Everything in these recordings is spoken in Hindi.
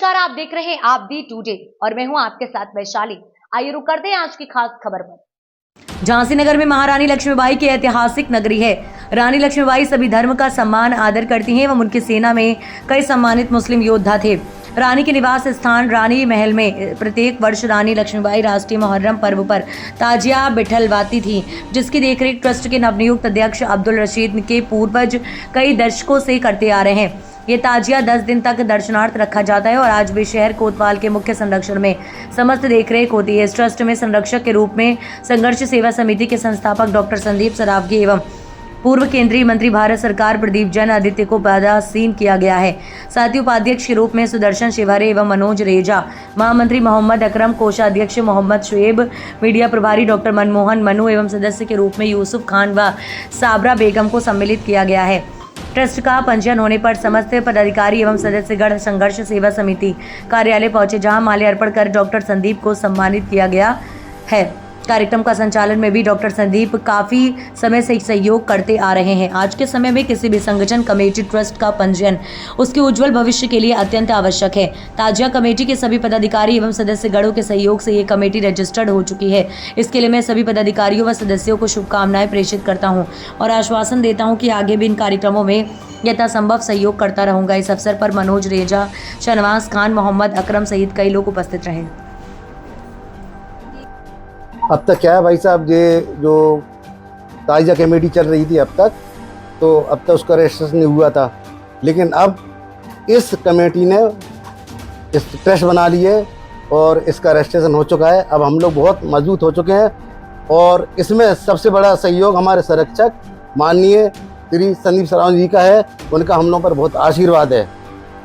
नमस्कार, आप देख रहे हैं आप दी टुडे और मैं हूं आपके साथ वैशाली। आइए रुक करते हैं आज की खास खबर पर। झांसी नगर में महारानी लक्ष्मीबाई की ऐतिहासिक नगरी है। रानी लक्ष्मीबाई सभी धर्म का सम्मान आदर करती हैं एवं उनकी सेना में कई सम्मानित मुस्लिम योद्धा थे। रानी के निवास स्थान रानी महल में प्रत्येक वर्ष रानी लक्ष्मीबाई राष्ट्रीय मुहर्रम पर्व पर ताजिया बिठलवाती थी, जिसकी देखरेख ट्रस्ट के नवनियुक्त अध्यक्ष अब्दुल रशीद के पूर्वज कई दशकों से करते आ रहे हैं। ये ताजिया 10 दिन तक दर्शनार्थ रखा जाता है और आज भी शहर कोतवाल के मुख्य संरक्षण में समस्त देखरेख होती है। इस ट्रस्ट में संरक्षक के रूप में संघर्ष सेवा समिति के संस्थापक डॉक्टर संदीप सरावगी एवं पूर्व केंद्रीय मंत्री भारत सरकार प्रदीप जैन आदित्य को पदासीन किया गया है। साथ ही उपाध्यक्ष के रूप में सुदर्शन शिवहरे एवं मनोज रेजा, महामंत्री मोहम्मद अकरम, कोषाध्यक्ष मोहम्मद शुएब, मीडिया प्रभारी डॉक्टर मनमोहन मनु एवं सदस्य के रूप में यूसुफ खान व साबरा बेगम को सम्मिलित किया गया है। ट्रस्ट का पंजीयन होने पर समस्त पदाधिकारी एवं सदस्यगण संघर्ष सेवा समिति कार्यालय पहुंचे, जहां माल्य अर्पण कर डॉक्टर संदीप को सम्मानित किया गया है। कार्यक्रम का संचालन में भी डॉक्टर संदीप काफी समय से सहयोग करते आ रहे हैं। आज के समय में किसी भी संगठन, कमेटी, ट्रस्ट का पंजीयन उसके उज्जवल भविष्य के लिए अत्यंत आवश्यक है। ताजिया कमेटी के सभी पदाधिकारी एवं सदस्यगणों के सहयोग से ये कमेटी रजिस्टर्ड हो चुकी है। इसके लिए मैं सभी पदाधिकारियों व सदस्यों को शुभकामनाएं प्रेषित करता हूँ और आश्वासन देता हूँ कि आगे भी इन कार्यक्रमों में यथासंभव सहयोग करता रहूंगा। इस अवसर पर मनोज रेजा, शहनवाज खान, मोहम्मद अकरम सहित कई लोग उपस्थित रहे। अब तक क्या है भाई साहब, ये जो ताजिया कमेटी चल रही थी अब तक उसका रजिस्ट्रेशन नहीं हुआ था, लेकिन अब इस कमेटी ने इस ट्रस्ट बना ली है और इसका रजिस्ट्रेशन हो चुका है। अब हम लोग बहुत मजबूत हो चुके हैं और इसमें सबसे बड़ा सहयोग हमारे संरक्षक माननीय श्री संदीप सरावगी जी का है। उनका हम लोगों पर बहुत आशीर्वाद है।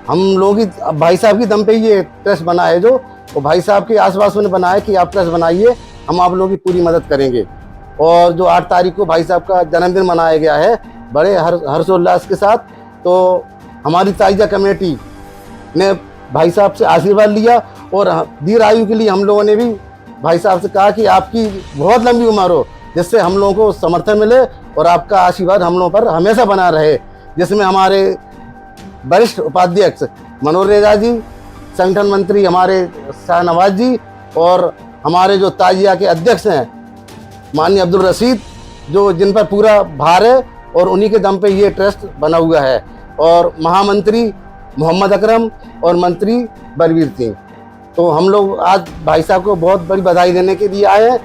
हम लोग ही भाई साहब की दम पे ये ट्रस्ट बना है, जो वो भाई साहब के आसपास उन्होंने बनाया कि आप ट्रस्ट बनाइए, हम आप लोगों की पूरी मदद करेंगे। और जो 8 तारीख को भाई साहब का जन्मदिन मनाया गया है बड़े हर्षोल्लास के साथ, तो हमारी ताजिया कमेटी ने भाई साहब से आशीर्वाद लिया और दीर्घ आयु के लिए हम लोगों ने भी भाई साहब से कहा कि आपकी बहुत लंबी उम्र हो, जिससे हम लोगों को समर्थन मिले और आपका आशीर्वाद हम लोगों पर हमेशा बना रहे। जिसमें हमारे वरिष्ठ उपाध्यक्ष मनोज रेजा जी, संगठन मंत्री हमारे शहनवाज जी और हमारे जो ताजिया के अध्यक्ष हैं माननीय अब्दुल रशीद, जो जिन पर पूरा भार है और उन्हीं के दम पे ये ट्रस्ट बना हुआ है, और महामंत्री मोहम्मद अकरम और मंत्री बलवीर सिंह। तो हम लोग आज भाई साहब को बहुत बड़ी बधाई देने के लिए आए हैं।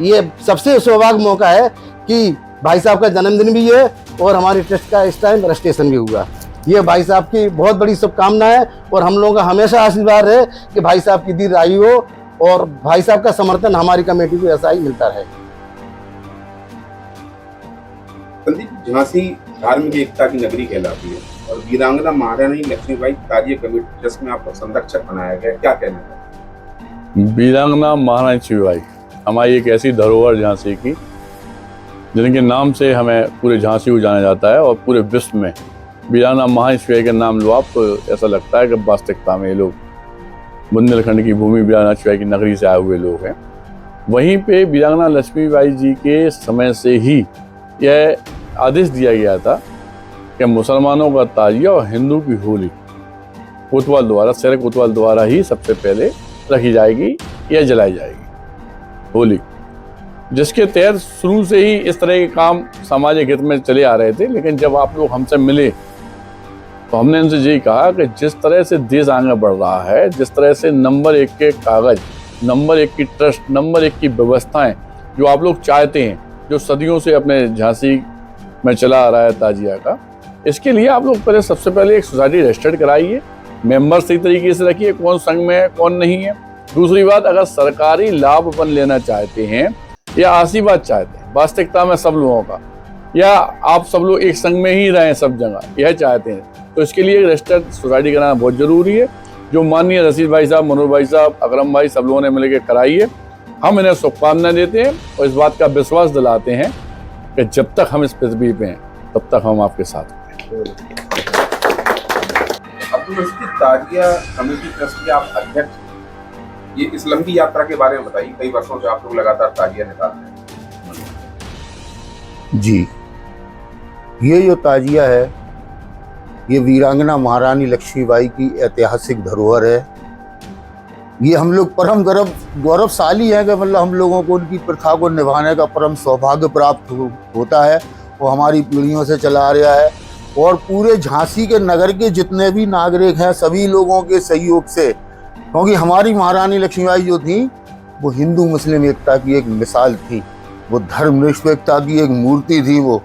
ये सबसे सौभाग्य मौका है कि भाई साहब का जन्मदिन भी है और हमारे ट्रस्ट का इस टाइम रजिस्ट्रेशन भी हुआ। ये भाई साहब की बहुत बड़ी शुभकामना है और हम लोगों का हमेशा आशीर्वाद है कि भाई साहब की दीर्घ आयु हो और भाई साहब का समर्थन हमारी कमेटी को ऐसा ही मिलता रहे। संदीप, झांसी धार्मिक एकता की नगरी कहलाती है और वीरांगना महारानी लक्ष्मीबाई ताजिया कमेटी ट्रस्ट में आपको संरक्षक बनाया गया, क्या कहना है? वीरांगना महारानी लक्ष्मीबाई हमारी एक ऐसी धरोहर झांसी की, जिनके नाम से हमें पूरे झांसी को जाना जाता है और पूरे विश्व में वीरांगना महारानी लक्ष्मीबाई का नाम लो आप, तो ऐसा लगता है कि वास्तविकता में ये लोग बुंदेलखंड की भूमि वीरांगना लक्ष्मीबाई की नगरी से आए हुए लोग हैं। वहीं पे वीरांगना लक्ष्मीबाई जी के समय से ही यह आदेश दिया गया था कि मुसलमानों का ताजिया और हिंदू की होली कोतवाल द्वारा, शहर कोतवाल द्वारा ही सबसे पहले रखी जाएगी या जलाई जाएगी होली, जिसके तहत शुरू से ही इस तरह के काम सामाजिक हित में चले आ रहे थे। लेकिन जब आप लोग हमसे मिले तो हमने इनसे यही कहा कि जिस तरह से देश आगे बढ़ रहा है, जिस तरह से नंबर 1 के कागज, नंबर 1 की ट्रस्ट, नंबर 1 की व्यवस्थाएं जो आप लोग चाहते हैं, जो सदियों से अपने झांसी में चला आ रहा है ताजिया का, इसके लिए आप लोग पहले सबसे पहले एक सोसाइटी रजिस्टर्ड कराइए, मेंबर सही तरीके से रखिए, कौन संघ में है कौन नहीं है। दूसरी बात, अगर सरकारी लाभ अपन लेना चाहते हैं या आशीर्वाद चाहते हैं वास्तविकता में सब लोगों का, या आप सब लोग एक संघ में ही रहें सब जगह, यह चाहते हैं, तो इसके लिए रजिस्टर्ड सोसाइटी कराना बहुत जरूरी है, जो माननीय रशीद भाई साहब, मनोज भाई साहब, अकरम भाई सब लोगों ने मिलकर कराई है। हम इन्हें शुभकामनाएं देते हैं और इस बात का विश्वास दिलाते हैं कि जब तक हम इस पृथ्वी पे हैं तब तक हम आपके साथ हैं। अब्दुल रशीद, ताजिया कमेटी ट्रस्ट के आप अध्यक्ष, ये इस लंबी यात्रा के बारे में बताइए। कई वर्षों से आप लोग लगातार ताजिया निकालते हैं। जी, ये जो ताजिया है ये वीरांगना महारानी लक्ष्मीबाई की ऐतिहासिक धरोहर है। ये हम लोग परम गौरवशाली हैं कि मतलब हम लोगों को उनकी प्रथा को निभाने का परम सौभाग्य प्राप्त होता है। वो हमारी पीढ़ियों से चला आ रहा है और पूरे झांसी के नगर के जितने भी नागरिक हैं सभी लोगों के सहयोग से, क्योंकि हमारी महारानी लक्ष्मीबाई जो थी वो हिंदू मुस्लिम एकता की एक मिसाल थी, वो धर्मनिरपेक्षता की एक मूर्ति थी। वो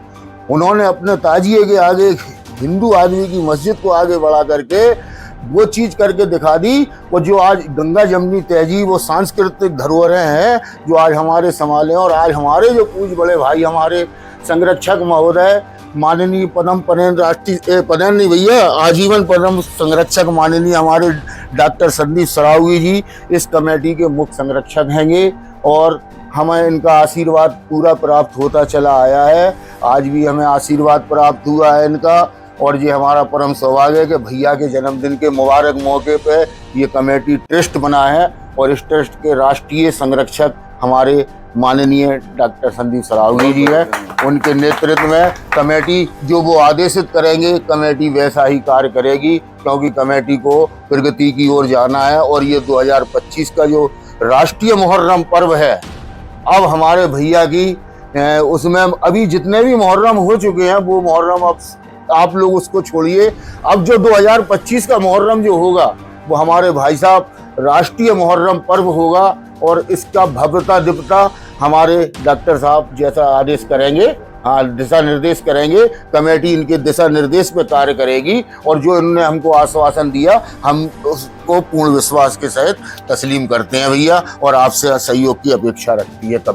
उन्होंने अपने ताजिए के आगे हिंदू आदमी की मस्जिद को आगे बढ़ा करके वो चीज करके दिखा दी। वो जो आज गंगा जमनी तहजीब वो सांस्कृतिक धरोहरें हैं जो आज हमारे संभाले, और आज हमारे जो पूज बड़े भाई हमारे संरक्षक महोदय माननीय पद्म पनेन राष्ट्रीय पनेन नहीं भैया आजीवन पद्म संरक्षक माननीय हमारे डॉक्टर संदीप सरावगी जी इस कमेटी के मुख्य संरक्षक हैंगे और हमें इनका आशीर्वाद पूरा प्राप्त होता चला आया है। आज भी हमें आशीर्वाद प्राप्त हुआ है इनका, और ये हमारा परम सौभाग्य है कि भैया के जन्मदिन के मुबारक मौके पे ये कमेटी ट्रस्ट बना है और इस ट्रस्ट के राष्ट्रीय संरक्षक हमारे माननीय डॉक्टर संदीप सरावगी जी है। उनके नेतृत्व में कमेटी जो वो आदेशित करेंगे कमेटी वैसा ही कार्य करेगी, क्योंकि कमेटी को प्रगति की ओर जाना है। और ये 2025 का जो राष्ट्रीय मुहर्रम पर्व है, अब हमारे भैया की उसमें अभी जितने भी मुहर्रम हो चुके हैं वो मुहर्रम अब आप लोग उसको छोड़िए, अब जो 2025 का मुहर्रम जो होगा वो हमारे भाई साहब राष्ट्रीय मुहर्रम पर्व होगा और इसका भव्यता दिव्यता हमारे डॉक्टर साहब जैसा आदेश करेंगे, हाँ दिशा निर्देश करेंगे, कमेटी इनके दिशा निर्देश पे कार्य करेगी और जो इन्होंने हमको आश्वासन दिया हम उसको पूर्ण विश्वास के सहित तस्लीम करते हैं भैया, और आपसे सहयोग की अपेक्षा रखती है कमेटी।